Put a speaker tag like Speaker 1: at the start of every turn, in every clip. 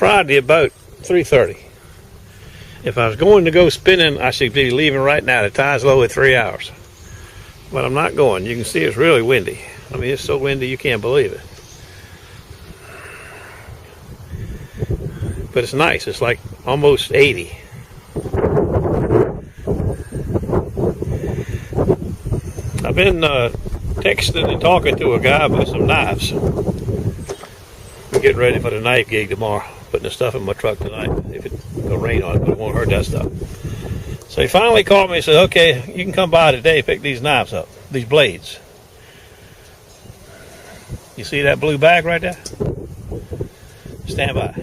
Speaker 1: Friday about 3:30. If I was going to go spinning, I should be leaving right now. The tide's low at 3 hours. But I'm not going. You can see it's really windy. I mean, it's so windy you can't believe it. But it's nice. It's like almost 80. I've been texting and talking to a guy about some knives. We're getting ready for the knife gig tomorrow. Putting the stuff in my truck tonight. If it's gonna rain on it, but it won't hurt that stuff. So he finally called me and said, okay, you can come by today, pick these knives up, these blades. You see that blue bag right there? Stand by.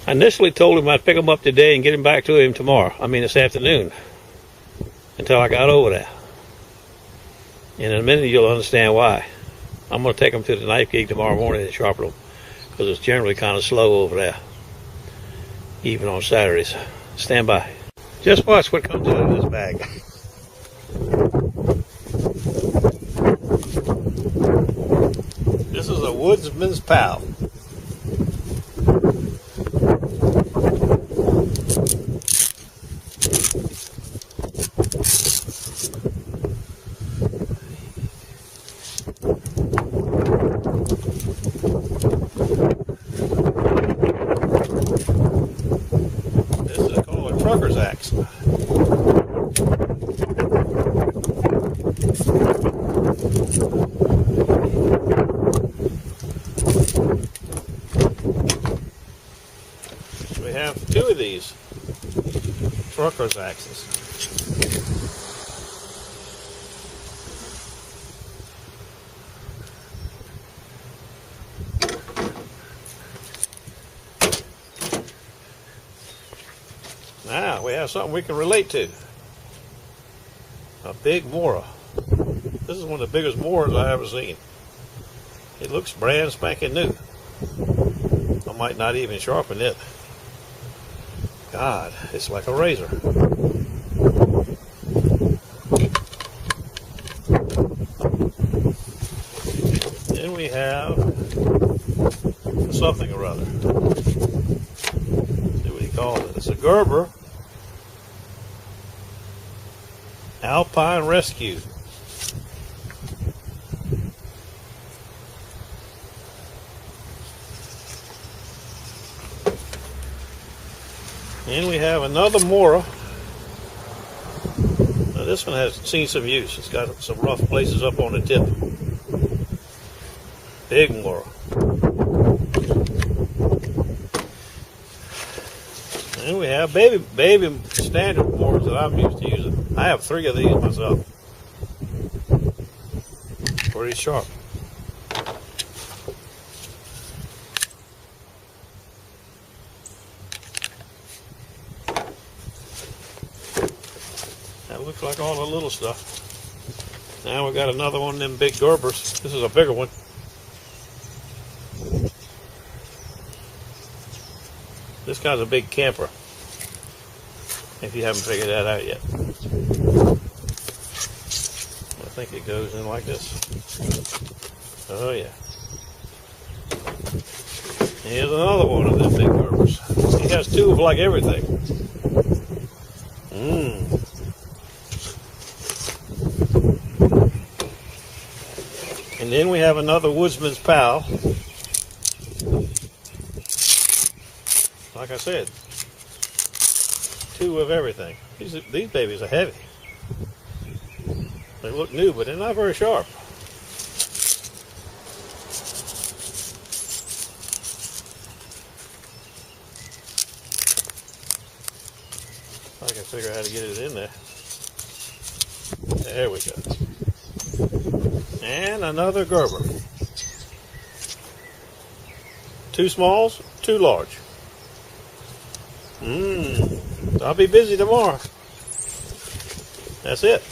Speaker 1: I initially told him I'd pick them up today and get him back to him tomorrow. I mean this afternoon. Until I got over there. And in a minute you'll understand why. I'm going to take them to the knife gig tomorrow morning and sharpen them. Because it's generally kind of slow over there. Even on Saturdays. Stand by. Just watch what comes out of this bag. This is a woodsman's pal. Trucker's axe. We have two of these trucker's axes. Now we have something we can relate to. A big Mora. This is one of the biggest Moras I've ever seen. It looks brand spanking new. I might not even sharpen it. God, it's like a razor. Then we have something or other. See what he calls it. It's a Gerber Alpine Rescue. And we have another Mora. Now this one has seen some use. It's got some rough places up on the tip. Big Mora. And we have baby standard Moras that I'm used to using. I have 3 of these myself. Pretty sharp. That looks like all the little stuff. Now we got another one of them big Gerbers. This is a bigger one. This guy's a big camper. If you haven't figured that out yet. I think it goes in like this. Oh yeah. Here's another one of them big Gerbers. He has 2 of like everything. And then we have another Woodsman's Pal. Like I said, 2 of everything. These babies are heavy. They look new, but they're not very sharp. I can figure out how to get it in there. There we go. And another Gerber. 2 smalls, 2 large. I'll be busy tomorrow. That's it.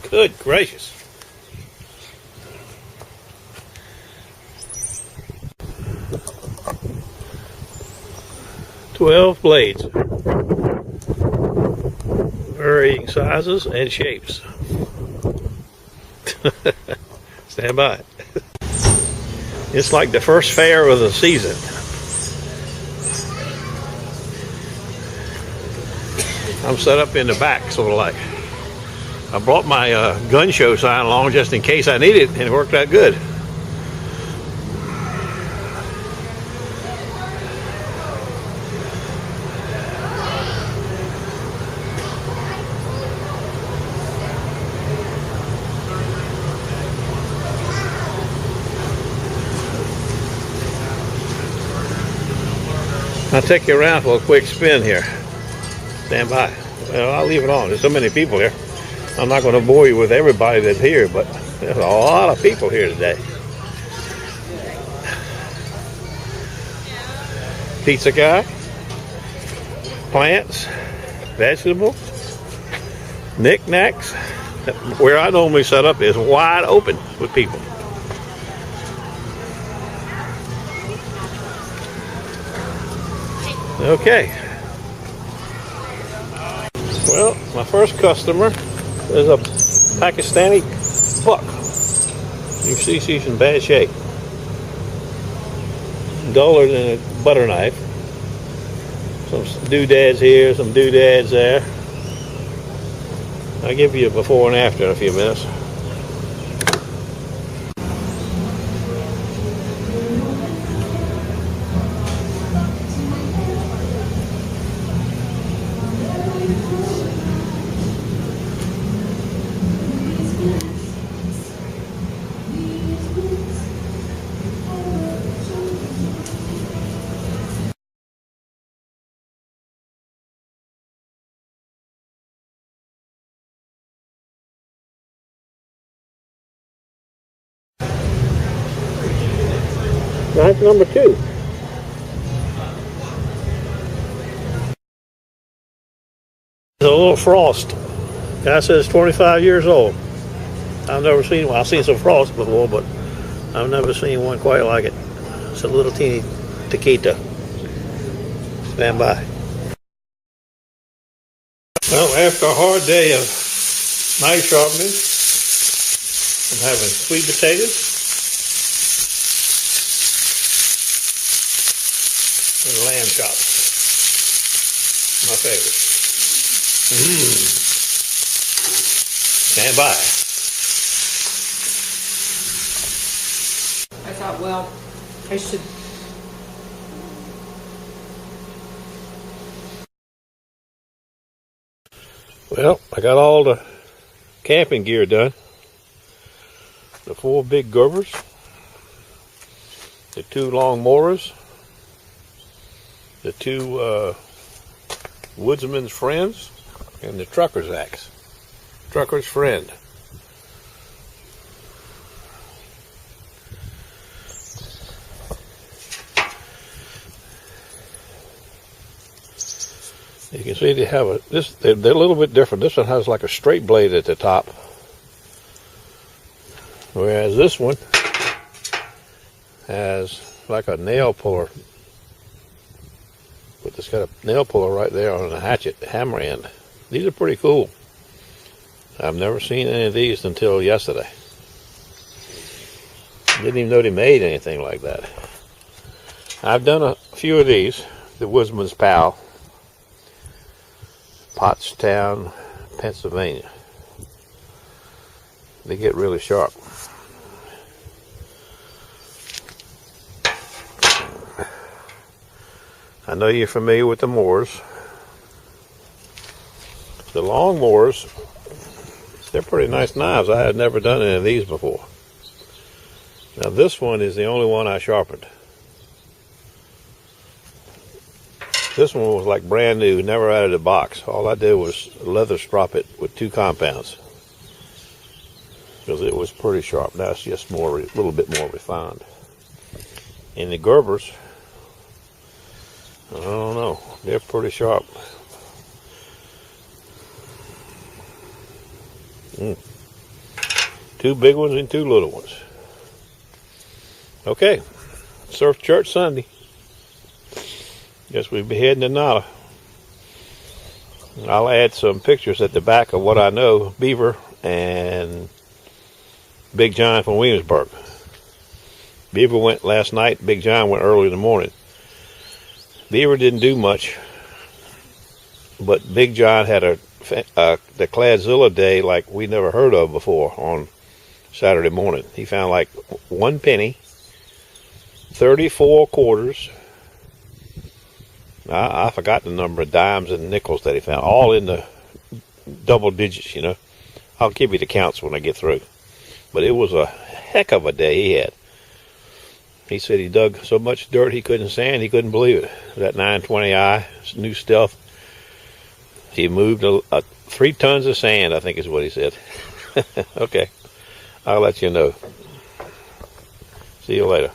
Speaker 1: Good gracious. "12 blades. Varying sizes and shapes." Stand by. It's like the first fair of the season. I'm set up in the back, sort of like. I brought my gun show sign along just in case I need it, and it worked out good. I'll take you around for a quick spin here. Stand by. Well, I'll leave it on. There's so many people here. I'm not going to bore you with everybody that's here, but there's a lot of people here today. Pizza guy, plants, vegetables, knickknacks. Where I normally set up is wide open with people. Okay. Well, my first customer is a Pakistani buck. You see she's in bad shape. Duller than a butter knife. Some doodads here, some doodads there. I'll give you a before and after in a few minutes. Knife number 2. There's a little frost. Guy says 25 years old. I've never seen one. I've seen some frost before, but I've never seen one quite like it. It's a little teeny taquita. Stand by. Well, after a hard day of knife sharpening, I'm having sweet potatoes and lamb chops. My favorite. Stand by.
Speaker 2: I thought, well, I should.
Speaker 1: Well, I got all the camping gear done. The 4 big Gerbers, the 2 long mortars, the 2 woodsman's friends, and the trucker's axe. Trucker's friend. You can see they have they're a little bit different. This one has like a straight blade at the top, whereas this one has like a nail puller. But it's got a nail puller right there on the hatchet hammer end. These are pretty cool. I've never seen any of these until yesterday. Didn't even know they made anything like that. I've done a few of these. The Woodsman's Pal, Pottstown, Pennsylvania. They get really sharp. I know you're familiar with the Moors. The long Moors, they're pretty nice knives. I had never done any of these before. Now this one is the only one I sharpened. This one was like brand new, never out of the box. All I did was leather strop it with 2 compounds. Because it was pretty sharp. Now it's just a little bit more refined. And the Gerbers, I don't know, they're pretty sharp. 2 big ones and 2 little ones. Okay, surf church Sunday. Guess we'll be heading to Nala. I'll add some pictures at the back of what I know, Beaver and Big John from Williamsburg. Beaver went last night, Big John went early in the morning. Beaver didn't do much. But Big John had the Cladzilla day like we never heard of before on Saturday morning. He found like 1 penny, 34 quarters. I forgot the number of dimes and nickels that he found, all in the double digits, you know. I'll give you the counts when I get through. But it was a heck of a day he had. He said he dug so much dirt he couldn't sand, he couldn't believe it. That 920i, new Stealth. He moved 3 tons of sand, I think is what he said. Okay, I'll let you know. See you later.